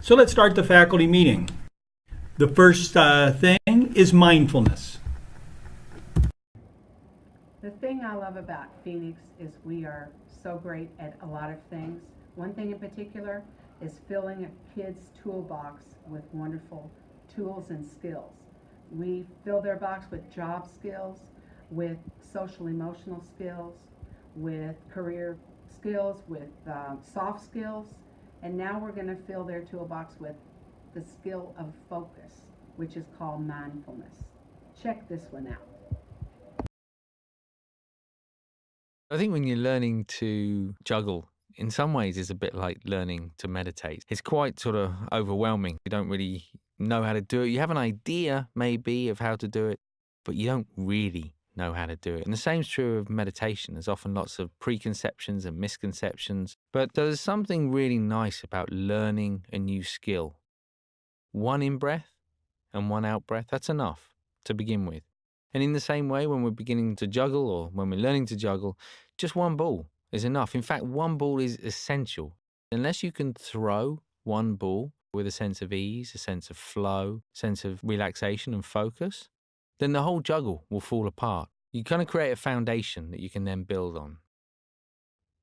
So let's start the faculty meeting. The first thing is mindfulness. The thing I love about Phoenix is we are so great at a lot of things. One thing in particular is filling a kid's toolbox with wonderful tools and skills. We fill their box with job skills, with social emotional skills, with career skills, with soft skills, and now we're going to fill their toolbox with the skill of focus, which is called mindfulness. Check this one out. I think when you're learning to juggle, in some ways it's a bit like learning to meditate. It's quite sort of overwhelming. You don't really know how to do it. You have an idea maybe of how to do it, but you don't really know how to do it. And the same is true of meditation. There's often lots of preconceptions and misconceptions, but there's something really nice about learning a new skill. One in-breath and one out-breath, that's enough to begin with. And in the same way, when we're beginning to juggle or when we're learning to juggle, just one ball is enough. In fact, one ball is essential. Unless you can throw one ball with a sense of ease, a sense of flow, sense of relaxation and focus, then the whole juggle will fall apart. You kind of create a foundation that you can then build on.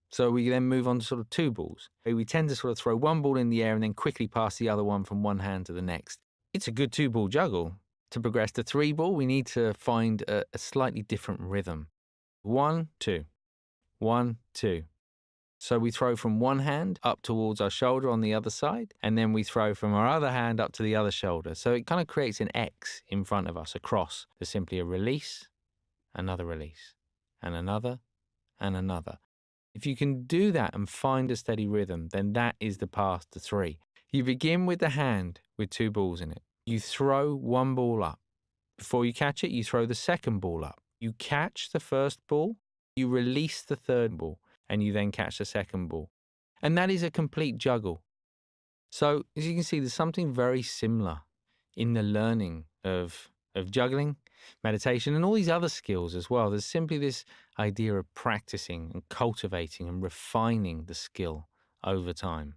So we then move on to sort of two balls. We tend to sort of throw one ball in the air and then quickly pass the other one from one hand to the next. It's a good two-ball juggle. To progress to three ball, we need to find a slightly different rhythm. 1, 2. 1, 2. So we throw from one hand up towards our shoulder on the other side, and then we throw from our other hand up to the other shoulder. So it kind of creates an X in front of us, a cross. There's simply a release, another release, and another, and another. If you can do that and find a steady rhythm, then that is the path to three. You begin with the hand with two balls in it. You throw one ball up. Before you catch it, you throw the second ball up. You catch the first ball, you release the third ball, and you then catch the second ball. And that is a complete juggle. So, as you can see, there's something very similar in the learning of juggling, meditation, and all these other skills as well. There's simply this idea of practicing and cultivating and refining the skill over time.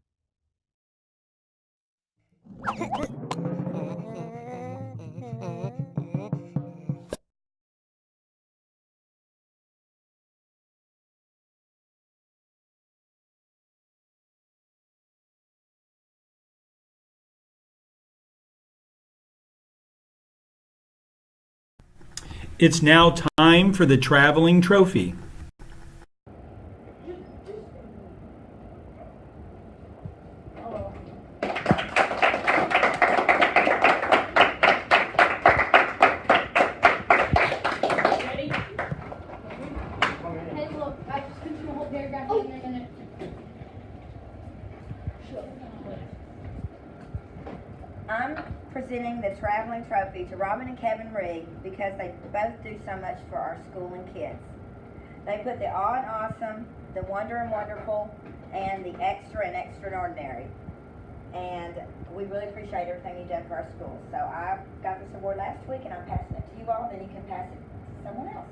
It's now time for the traveling trophy. I'm presenting the traveling trophy to Robin and Kevin Rigg because they both do so much for our school and kids. They put the awe and awesome, the wonder and wonderful, and the extra and extraordinary. And we really appreciate everything you've done for our school. So I got this award last week and I'm passing it to you all, then you can pass it to someone else.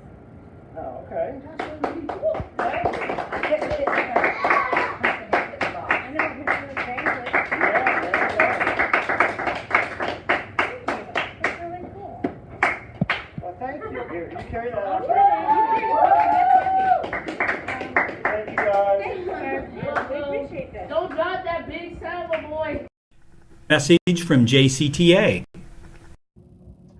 Oh, okay. I couldn't fit it in the box. Yeah, there you It's really cool. go. Well, thank you. Here, you carry that out. Thank you, guys. We appreciate that. Don't drop that big silver boy. Message from JCTA.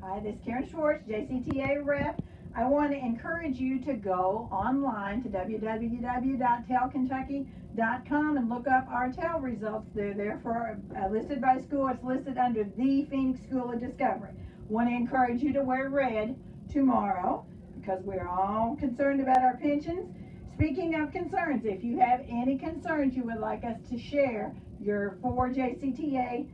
Hi, this is Karen Schwartz, JCTA rep. I want to encourage you to go online to www.telkentucky.com and look up our TEL results. They're there for listed by school. It's listed under the Phoenix School of Discovery. Want to encourage you to wear red tomorrow because we're all concerned about our pensions. Speaking of concerns, if you have any concerns you would like us to share, your 4 JCTA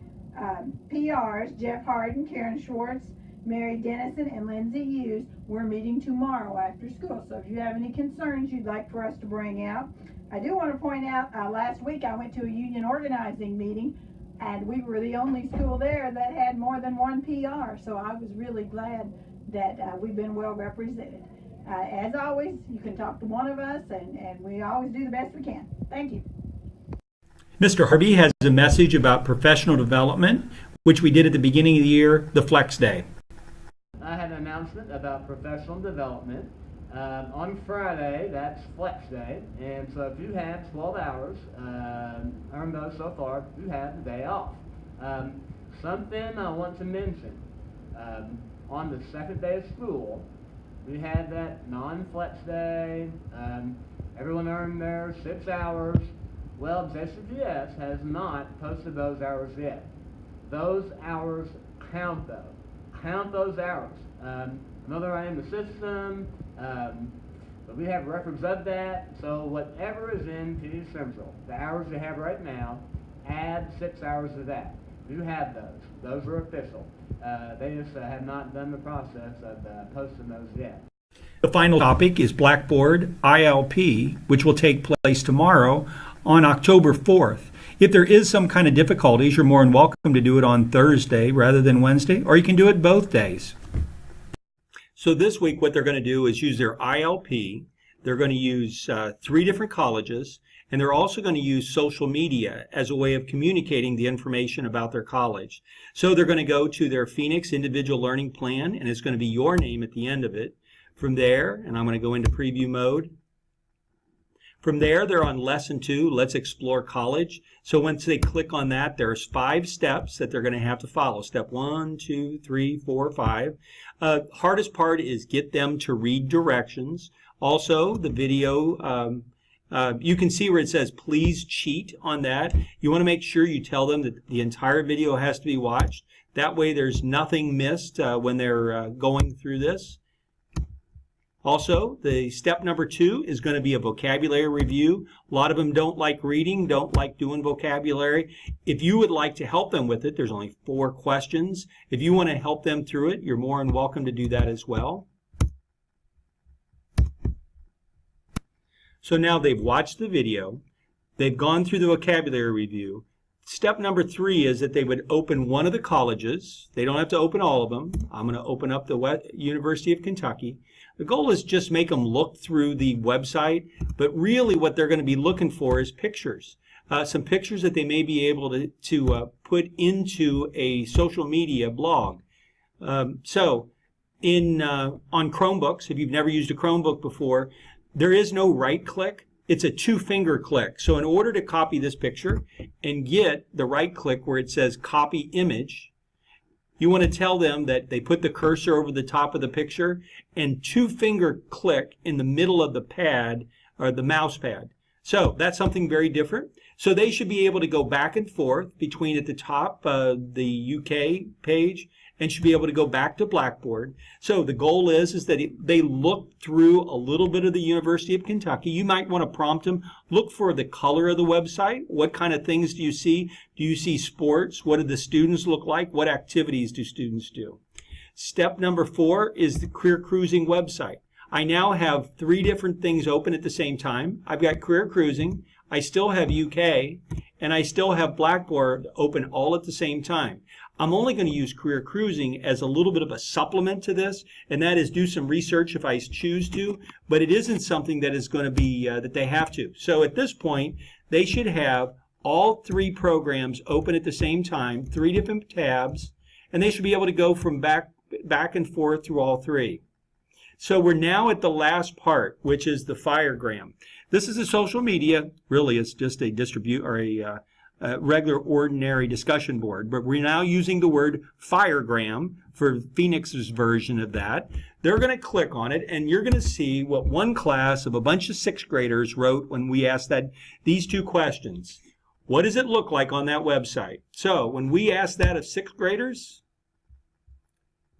PRs, Jeff Harden, Karen Schwartz, Mary Dennison, and Lindsay Hughes, we're meeting tomorrow after school. So if you have any concerns you'd like for us to bring out. I do want to point out, last week I went to a union organizing meeting and we were the only school there that had more than one PR. So I was really glad that we've been well represented. As always, you can talk to one of us and we always do the best we can. Thank you. Mr. Harvey has a message about professional development, which we did at the beginning of the year, the Flex Day. I had an announcement about professional development. On Friday, that's Flex Day, and so if you have 12 hours, earned those so far, you have the day off. Something I want to mention, on the second day of school, we had that non-Flex Day, everyone earned their 6 hours. Well, JCPS has not posted those hours yet. Those hours count though. Count those hours. I know they're in the system, but we have records of that. So whatever is in TD Central, the hours you have right now, add 6 hours to that. You have those. Those are official. They just have not done the process of posting those yet. The final topic is Blackboard ILP, which will take place tomorrow on October 4th. If there is some kind of difficulties, you're more than welcome to do it on Thursday rather than Wednesday, or you can do it both days. So this week what they're going to do is use their ILP. They're going to use 3 different colleges, and they're also going to use social media as a way of communicating the information about their college. So they're going to go to their Phoenix Individual Learning Plan, and it's going to be your name at the end of it. From there, and I'm going to go into preview mode. From there, they're on lesson 2, Let's Explore College. So once they click on that, there's 5 steps that they're going to have to follow. Step 1, 2, 3, 4, 5. Hardest part is get them to read directions. Also, the video, you can see where it says please cheat on that. You want to make sure you tell them that the entire video has to be watched. That way there's nothing missed when they're going through this. Also, the step number 2 is going to be a vocabulary review. A lot of them don't like reading, don't like doing vocabulary. If you would like to help them with it, there's only 4 questions. If you want to help them through it, you're more than welcome to do that as well. So now they've watched the video, they've gone through the vocabulary review. Step number 3 is that they would open one of the colleges. They don't have to open all of them. I'm going to open up the University of Kentucky. The goal is just make them look through the website, but really what they're going to be looking for is pictures. Some pictures that they may be able to put into a social media blog. On Chromebooks, if you've never used a Chromebook before, there is no right click. It's a 2-finger click. So in order to copy this picture and get the right click where it says copy image, you want to tell them that they put the cursor over the top of the picture and 2-finger click in the middle of the pad or the mouse pad. So that's something very different. So they should be able to go back and forth between at the top the UK page and should be able to go back to Blackboard. So the goal is that they look through a little bit of the University of Kentucky. You might want to prompt them, look for the color of the website. What kind of things do you see? Do you see sports? What do the students look like? What activities do students do? Step number 4 is the Career Cruising website. I now have 3 different things open at the same time. I've got Career Cruising, I still have UK, and I still have Blackboard open all at the same time. I'm only going to use Career Cruising as a little bit of a supplement to this, and that is do some research if I choose to, but it isn't something that is going to be that they have to. So at this point, they should have all 3 programs open at the same time, 3 different tabs, and they should be able to go from back and forth through all 3. So we're now at the last part, which is the Firegram. This is a social media. Really, it's just a regular ordinary discussion board, but we're now using the word Firegram for Phoenix's version of that. They're going to click on it, and you're going to see what one class of a bunch of 6th graders wrote when we asked these 2 questions. What does it look like on that website? So when we asked that of 6th graders,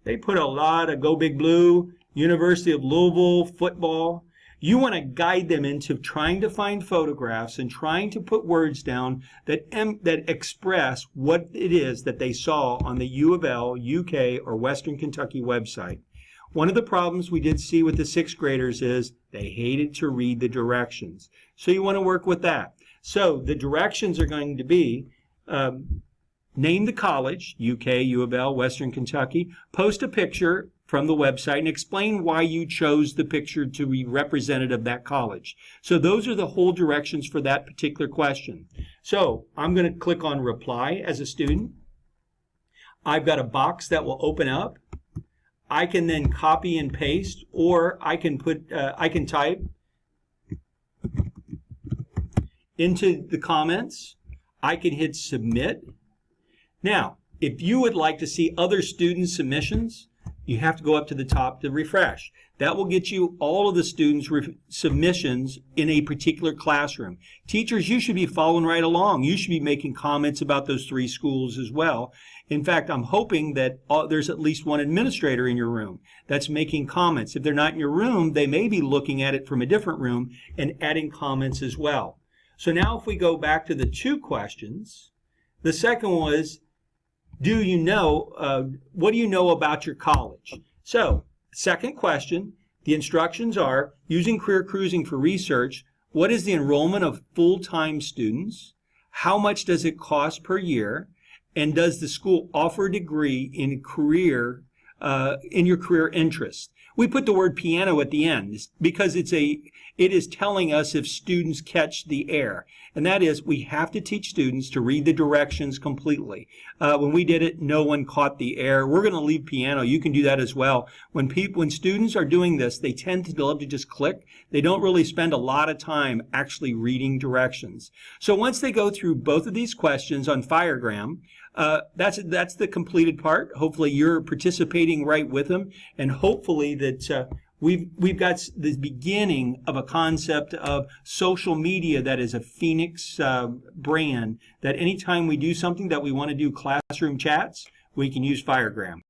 they put a lot of Go Big Blue, University of Louisville, football. You want to guide them into trying to find photographs and trying to put words down that express what it is that they saw on the U of L, UK, or Western Kentucky website. One of the problems we did see with the 6th graders is they hated to read the directions. So you want to work with that. So the directions are going to be, name the college, UK, U of L, Western Kentucky, post a picture from the website and explain why you chose the picture to be representative of that college. So those are the whole directions for that particular question. So I'm going to click on reply as a student. I've got a box that will open up. I can then copy and paste, or I can type into the comments. I can hit submit. Now, if you would like to see other student submissions, you have to go up to the top to refresh. That will get you all of the students' submissions in a particular classroom. Teachers, you should be following right along. You should be making comments about those 3 schools as well. In fact, I'm hoping that there's at least one administrator in your room that's making comments. If they're not in your room, they may be looking at it from a different room and adding comments as well. So now if we go back to the 2 questions, the second was, do you know, what do you know about your college? So, second question, the instructions are, using career cruising for research, what is the enrollment of full-time students? How much does it cost per year? And does the school offer a degree in your career interest? We put the word piano at the end because it is telling us if students catch the air. And that is, we have to teach students to read the directions completely. When we did it, no one caught the air. We're going to leave piano. You can do that as well. When students are doing this, they tend to love to just click. They don't really spend a lot of time actually reading directions. So once they go through both of these questions on Firegram, that's the completed part. Hopefully you're participating right with them, and hopefully that we've got the beginning of a concept of social media that is a Phoenix brand, that anytime we do something that we want to do classroom chats, we can use Firegram.